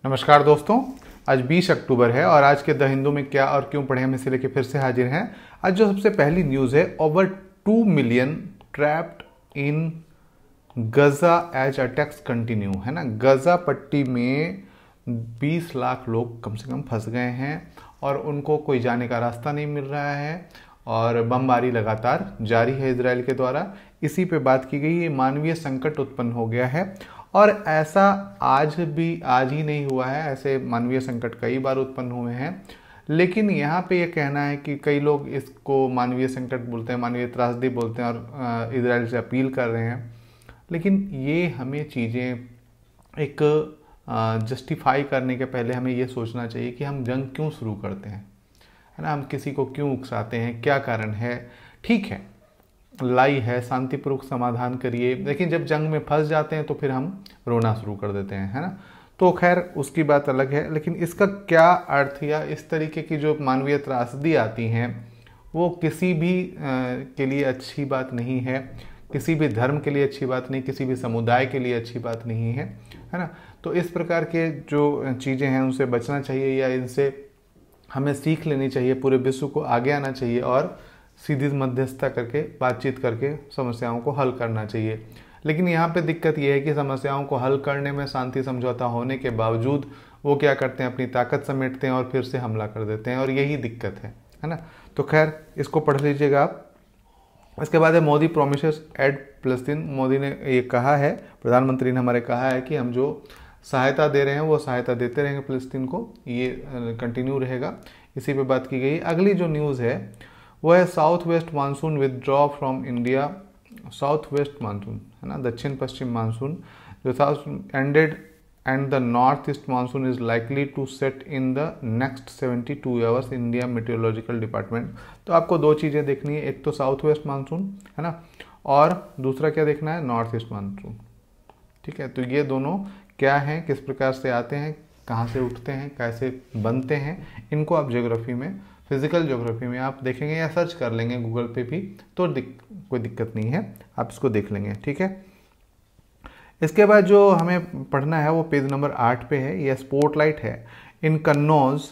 नमस्कार दोस्तों, आज 20 अक्टूबर है और आज के द हिंदू में क्या और क्यों पढ़े हम इसे लेके फिर से हाजिर हैं। आज जो सबसे पहली न्यूज़ है, over 2 million trapped in Gaza as attacks continue, है ना। गजा पट्टी में 20 लाख लोग कम से कम फंस गए हैं और उनको कोई जाने का रास्ता नहीं मिल रहा है और बमबारी लगातार जारी है इजराइल के द्वारा। इसी पे बात की गई। ये मानवीय संकट उत्पन्न हो गया है और ऐसा आज ही नहीं हुआ है, ऐसे मानवीय संकट कई बार उत्पन्न हुए हैं। लेकिन यहाँ पे ये कहना है कि कई लोग इसको मानवीय संकट बोलते हैं, मानवीय त्रासदी बोलते हैं और इजराइल से अपील कर रहे हैं। लेकिन ये हमें चीज़ें एक जस्टिफाई करने के पहले हमें ये सोचना चाहिए कि हम जंग क्यों शुरू करते हैं, है ना। हम किसी को क्यों उकसाते हैं, क्या कारण है। ठीक है, लड़ाई है, शांतिपूर्वक समाधान करिए, लेकिन जब जंग में फंस जाते हैं तो फिर हम रोना शुरू कर देते हैं, है ना। तो खैर उसकी बात अलग है, लेकिन इसका क्या अर्थ या इस तरीके की जो मानवीय त्रासदी आती हैं वो किसी भी के लिए अच्छी बात नहीं है, किसी भी धर्म के लिए अच्छी बात नहीं, किसी भी समुदाय के लिए अच्छी बात नहीं है ना। तो इस प्रकार के जो चीज़ें हैं उनसे बचना चाहिए या इनसे हमें सीख लेनी चाहिए। पूरे विश्व को आगे आना चाहिए और सीधी मध्यस्थता करके, बातचीत करके समस्याओं को हल करना चाहिए। लेकिन यहाँ पे दिक्कत ये है कि समस्याओं को हल करने में शांति समझौता होने के बावजूद वो क्या करते हैं, अपनी ताकत समेटते हैं और फिर से हमला कर देते हैं, और यही दिक्कत है ना। तो खैर इसको पढ़ लीजिएगा आप। इसके बाद है मोदी प्रोमिसेस एड फ़लस्तीन। मोदी ने ये कहा है, प्रधानमंत्री ने हमारे कहा है कि हम जो सहायता दे रहे हैं वो सहायता देते रहेंगे फ़लस्तीन को, ये कंटिन्यू रहेगा। इसी पे बात की गई। अगली जो न्यूज़ है वो है south west monsoon withdraw from India. South west monsoon, है ना, दक्षिण पश्चिम मानसून जो south ended and the north east monsoon is likely to set in the next 72 hours, India meteorological department. तो आपको दो चीज़ें देखनी है, एक तो साउथ वेस्ट मानसून, है ना, और दूसरा क्या देखना है, नॉर्थ ईस्ट मानसून। ठीक है, तो ये दोनों क्या हैं, किस प्रकार से आते हैं, कहाँ से उठते हैं, कैसे बनते हैं, इनको आप ज्योग्राफी में, फिजिकल ज्योग्राफी में आप देखेंगे या सर्च कर लेंगे गूगल पे भी, तो कोई दिक्कत नहीं है, आप इसको देख लेंगे। ठीक है, इसके बाद जो हमें पढ़ना है वो पेज नंबर 8 पे है। यह स्पॉटलाइट है इन कन्नौज,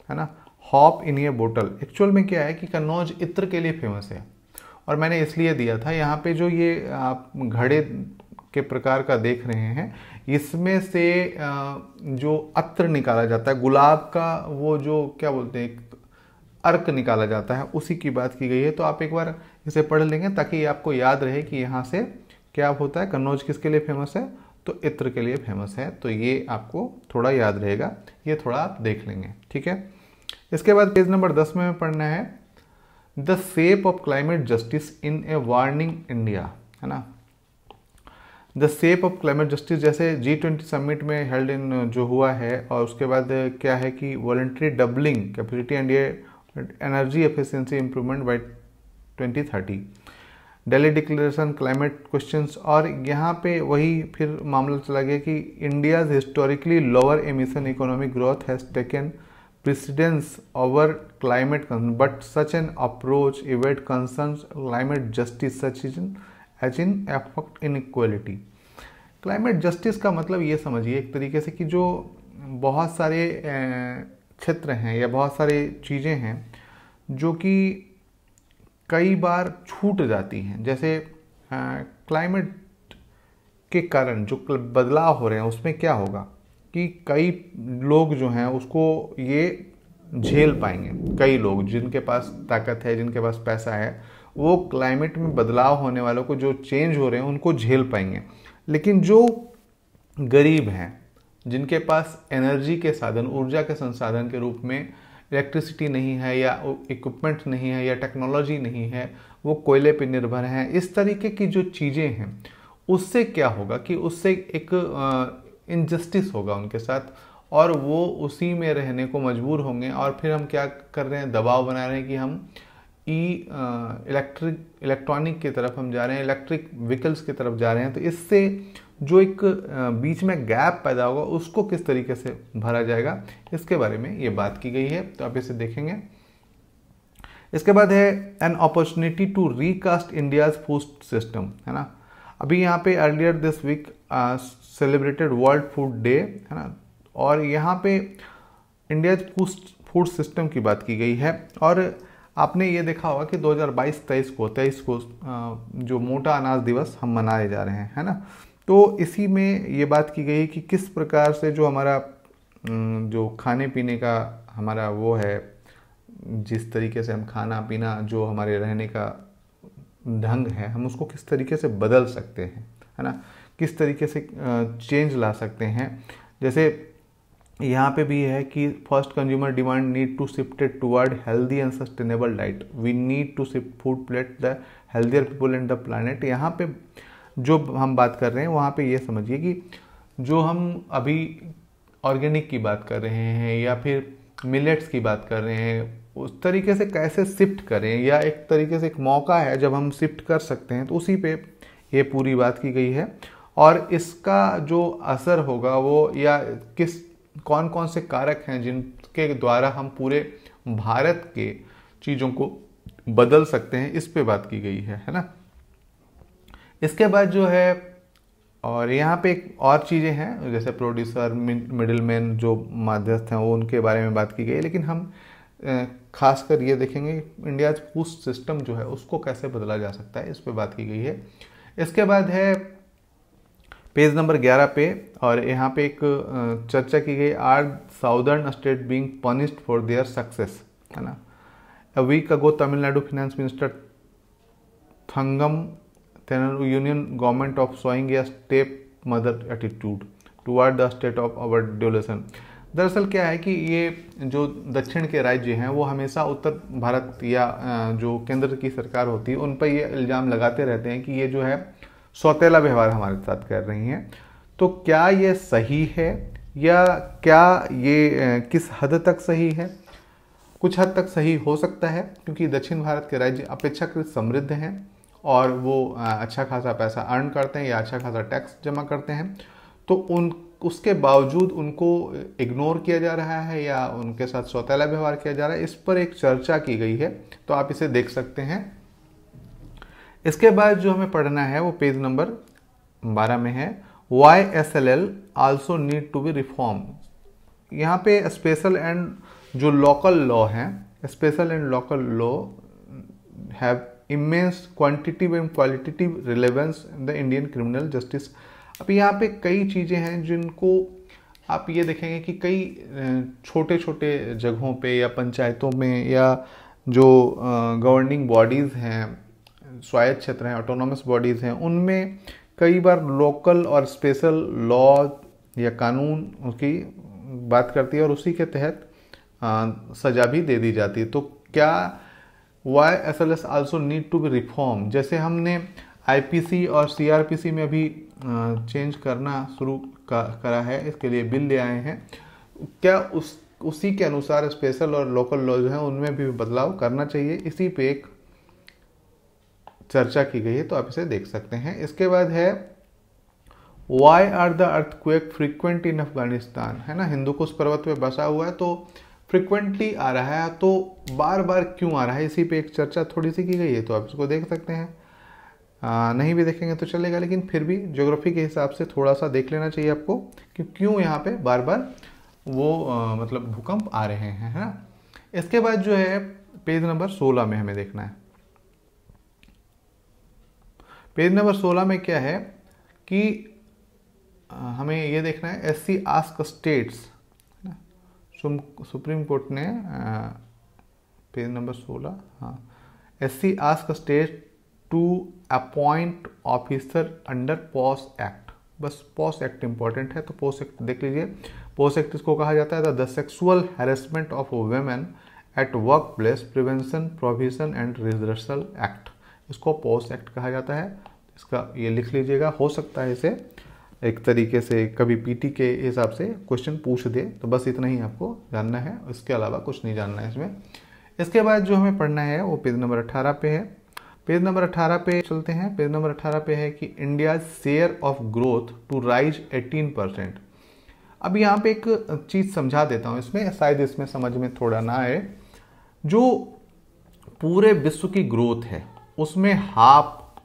है ना, हॉप इन ए बोतल। एक्चुअल में क्या है कि कन्नौज इत्र के लिए फेमस है और मैंने इसलिए दिया था। यहाँ पे जो ये आप घड़े के प्रकार का देख रहे हैं, इसमें से जो अत्र निकाला जाता है, गुलाब का वो जो क्या बोलते हैं अर्क निकाला जाता है, उसी की बात की गई है। तो आप एक बार इसे पढ़ लेंगे ताकि आपको याद रहे कि यहाँ से क्या होता है। कन्नौज किसके लिए फेमस है, तो इत्र के लिए फेमस है। तो ये आपको थोड़ा याद रहेगा, ये थोड़ा आप देख लेंगे। ठीक है, इसके बाद पेज नंबर 10 में पढ़ना है the shape of climate justice in A warning India, है ना। The shape of climate justice जैसे G20 समिट में हेल्ड इन जो हुआ है, और उसके बाद क्या है कि वॉलंटरी डबलिंग कैपेसिटी एंड ये energy efficiency improvement by 2030, Delhi declaration, climate questions. और यहाँ पे वही फिर मामला चला गया कि India's historically lower emission economic growth has taken precedence over climate concern, but such an approach evade concerns climate justice such as in effect inequality. Climate justice का मतलब ये समझिए एक तरीके से कि जो बहुत सारे क्षेत्र हैं या बहुत सारी चीज़ें हैं जो कि कई बार छूट जाती हैं, जैसे क्लाइमेट के कारण जो बदलाव हो रहे हैं उसमें क्या होगा कि कई लोग जो हैं उसको ये झेल पाएंगे। कई लोग जिनके पास ताकत है, जिनके पास पैसा है, वो क्लाइमेट में बदलाव होने वालों को, जो चेंज हो रहे हैं उनको झेल पाएंगे। लेकिन जो गरीब हैं, जिनके पास एनर्जी के साधन, ऊर्जा के संसाधन के रूप में इलेक्ट्रिसिटी नहीं है या इक्विपमेंट नहीं है या टेक्नोलॉजी नहीं है, वो कोयले पर निर्भर हैं, इस तरीके की जो चीज़ें हैं, उससे क्या होगा कि उससे एक इनजस्टिस होगा उनके साथ और वो उसी में रहने को मजबूर होंगे। और फिर हम क्या कर रहे हैं, दबाव बना रहे हैं कि हम इलेक्ट्रॉनिक की तरफ हम जा रहे हैं, इलेक्ट्रिक व्हीकल्स की तरफ जा रहे हैं। तो इससे जो एक बीच में गैप पैदा होगा उसको किस तरीके से भरा जाएगा, इसके बारे में ये बात की गई है। तो आप इसे देखेंगे। इसके बाद है an opportunity to recast India's food system, है ना। अभी यहाँ पे earlier this week celebrated world food day, है ना, और यहाँ पे इंडिया फूड सिस्टम की बात की गई है। और आपने ये देखा होगा कि 2022-23 को जो मोटा अनाज दिवस हम मनाए जा रहे हैं, है ना। तो इसी में ये बात की गई कि किस प्रकार से जो हमारा जो खाने पीने का हमारा वो है, जिस तरीके से हम खाना पीना, जो हमारे रहने का ढंग है, हम उसको किस तरीके से बदल सकते हैं, है ना, किस तरीके से चेंज ला सकते हैं। जैसे यहाँ पे भी है कि first consumer demand need to shifted toward healthy and sustainable diet, we need to shift food plate the healthier people and the planet. यहाँ पे जो हम बात कर रहे हैं वहाँ पे ये समझिए कि जो हम अभी ऑर्गेनिक की बात कर रहे हैं या फिर मिलेट्स की बात कर रहे हैं, उस तरीके से कैसे शिफ्ट करें, या एक तरीके से एक मौका है जब हम शिफ्ट कर सकते हैं, तो उसी पे ये पूरी बात की गई है। और इसका जो असर होगा वो, या कौन कौन से कारक हैं जिनके द्वारा हम पूरे भारत के चीज़ों को बदल सकते हैं, इस पे बात की गई है ना। इसके बाद जो है, और यहाँ पे एक और चीज़ें हैं जैसे प्रोड्यूसर, मिडिलमैन, जो मध्यस्थ हैं, वो उनके बारे में बात की गई है। लेकिन हम खासकर ये देखेंगे इंडिया फूड सिस्टम जो है उसको कैसे बदला जा सकता है, इस पे बात की गई है। इसके बाद है पेज नंबर 11 पे, और यहाँ पे एक चर्चा की गई, are southern state being punished for their success, है ना। A week ago Tamil Nadu finance minister Thangam तेनलू union government of showing a step mother attitude toward the state of our development. दरअसल क्या है कि ये जो दक्षिण के राज्य हैं वो हमेशा उत्तर भारत या जो केंद्र की सरकार होती है उन पर ये इल्ज़ाम लगाते रहते हैं कि ये जो है सौतेला व्यवहार हमारे साथ कर रही हैं। तो क्या ये सही है, या क्या ये किस हद तक सही है? कुछ हद तक सही हो सकता है, क्योंकि दक्षिण भारत के राज्य अपेक्षाकृत समृद्ध हैं और वो अच्छा खासा पैसा अर्न करते हैं या अच्छा खासा टैक्स जमा करते हैं। तो उसके बावजूद उनको इग्नोर किया जा रहा है या उनके साथ सौतेला व्यवहार किया जा रहा है, इस पर एक चर्चा की गई है, तो आप इसे देख सकते हैं। इसके बाद जो हमें पढ़ना है वो पेज नंबर 12 में है, YSLL also need to be reform. यहाँ पे स्पेशल एंड जो लोकल लॉ हैं, special and local law have immense quantitative and qualitative relevance in the Indian criminal justice. अब यहाँ पे कई चीज़ें हैं जिनको आप ये देखेंगे कि कई छोटे छोटे जगहों पे या पंचायतों में या जो गवर्निंग बॉडीज़ हैं, स्वायत्त क्षेत्र हैं, ऑटोनॉमस बॉडीज़ हैं, उनमें कई बार लोकल और स्पेशल लॉ या कानून की बात करती है और उसी के तहत सज़ा भी दे दी जाती है। तो क्या YSLS also need to be reform, जैसे हमने IPC और CRPC में अभी चेंज करना शुरू करा है, इसके लिए बिल ले आए हैं, क्या उसी के अनुसार स्पेशल और लोकल लॉ जो हैं उनमें भी बदलाव करना चाहिए? इसी पे एक चर्चा की गई है, तो आप इसे देख सकते हैं। इसके बाद है why are the earthquake frequent in Afghanistan, है ना। हिंदुकुश पर्वत पे बसा हुआ है तो फ्रीक्वेंटली आ रहा है, तो बार बार क्यों आ रहा है, इसी पे एक चर्चा थोड़ी सी की गई है, तो आप इसको देख सकते हैं। नहीं भी देखेंगे तो चलेगा, लेकिन फिर भी ज्योग्राफी के हिसाब से थोड़ा सा देख लेना चाहिए आपको कि क्यों यहाँ पे बार बार वो मतलब भूकंप आ रहे हैं, है ना। इसके बाद जो है पेज नंबर 16 में हमें देखना है। पेज नंबर 16 में क्या है कि हमें ये देखना है, SC ask states, supreme court ने पेज नंबर 16, हाँ, SC ask state to appoint officer under POSH act. बस पॉस एक्ट इंपॉर्टेंट है, तो पॉस एक्ट देख लीजिए। पॉस एक्ट इसको कहा जाता है the sexual harassment of women at workplace prevention provision and redressal act, इसको पॉस एक्ट कहा जाता है। इसका ये लिख लीजिएगा, हो सकता है इसे एक तरीके से कभी PT के हिसाब से क्वेश्चन पूछ दे, तो बस इतना ही आपको जानना है, इसके अलावा कुछ नहीं जानना है इसमें। इसके बाद जो हमें पढ़ना है वो पेज नंबर 18 पे है। पेज नंबर 18 पे चलते हैं। पेज नंबर 18 पे है कि India share of growth to rise 18%। अब यहाँ पे एक चीज़ समझा देता हूँ इसमें, शायद इसमें समझ में थोड़ा ना आए। जो पूरे विश्व की ग्रोथ है उसमें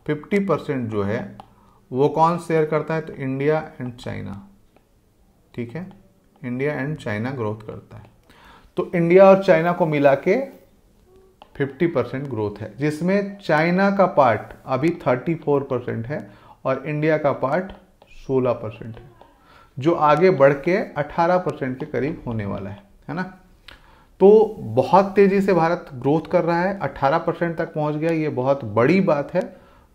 50% जो है वो कौन शेयर करता है, तो इंडिया एंड चाइना, ठीक है। इंडिया एंड चाइना ग्रोथ करता है। तो इंडिया और चाइना को मिला के 50% ग्रोथ है, जिसमें चाइना का पार्ट अभी 34% है और इंडिया का पार्ट 16% है, जो आगे बढ़ के 18% के करीब होने वाला है ना। तो बहुत तेजी से भारत ग्रोथ कर रहा है, 18% तक पहुंच गया, ये बहुत बड़ी बात है।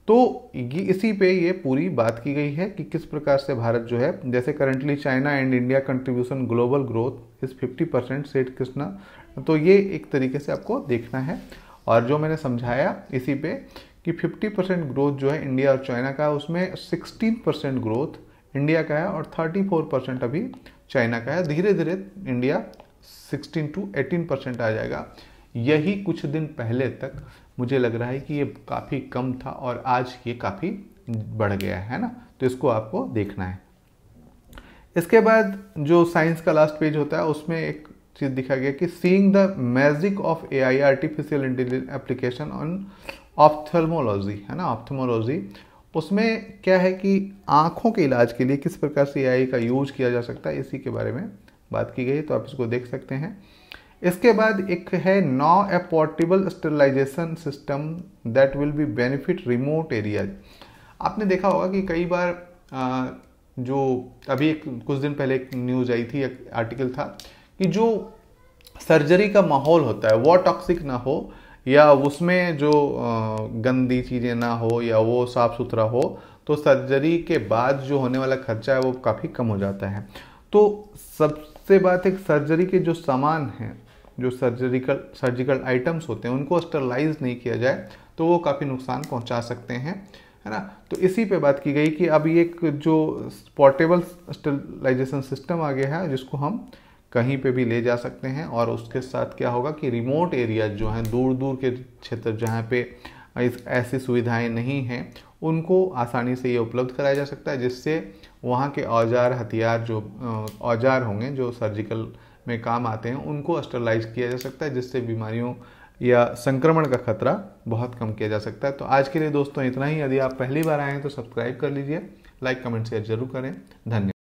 तो इसी पे ये पूरी बात की गई है कि किस प्रकार से भारत जो है, जैसे currently China and India contribution global growth is 50% सेठ कृष्णा। तो ये एक तरीके से आपको देखना है, और जो मैंने समझाया इसी पे कि 50% ग्रोथ जो है इंडिया और चाइना का, उसमें 16% ग्रोथ इंडिया का है और 34% अभी चाइना का है। धीरे धीरे इंडिया 16 to 18% आ जाएगा। यही कुछ दिन पहले तक मुझे लग रहा है कि ये काफ़ी कम था और आज ये काफ़ी बढ़ गया है ना। तो इसको आपको देखना है। इसके बाद जो साइंस का लास्ट पेज होता है उसमें एक चीज़ दिखा गया कि seeing the magic of AI artificial intelligence application on ophthalmology है ना, ऑप्थेल्मोलॉजी। उसमें क्या है कि आँखों के इलाज के लिए किस प्रकार से एआई का यूज किया जा सकता है, इसी के बारे में बात की गई है। तो आप इसको देख सकते हैं। इसके बाद एक है now a portable sterilization system that will be benefit remote areas. आपने देखा होगा कि कई बार जो अभी कुछ दिन पहले एक न्यूज आई थी, एक आर्टिकल था कि जो सर्जरी का माहौल होता है वो टॉक्सिक ना हो, या उसमें जो गंदी चीज़ें ना हो, या वो साफ़ सुथरा हो, तो सर्जरी के बाद जो होने वाला खर्चा है वो काफ़ी कम हो जाता है। तो सबसे बात है, सर्जरी के जो सामान हैं, जो सर्जिकल आइटम्स होते हैं, उनको स्टरलाइज नहीं किया जाए तो वो काफ़ी नुकसान पहुंचा सकते हैं, है ना। तो इसी पे बात की गई कि अब ये एक जो पोर्टेबल स्टरलाइजेशन सिस्टम आ गया है, जिसको हम कहीं पे भी ले जा सकते हैं, और उसके साथ क्या होगा कि रिमोट एरिया जो हैं, दूर दूर के क्षेत्र जहाँ पे ऐसी सुविधाएं नहीं हैं, उनको आसानी से ये उपलब्ध कराया जा सकता है, जिससे वहाँ के औजार हथियार, जो औजार होंगे जो सर्जिकल में काम आते हैं, उनको स्टरलाइज किया जा सकता है, जिससे बीमारियों या संक्रमण का खतरा बहुत कम किया जा सकता है। तो आज के लिए दोस्तों इतना ही। यदि आप पहली बार आए हैं तो सब्सक्राइब कर लीजिए, लाइक कमेंट शेयर जरूर करें। धन्यवाद।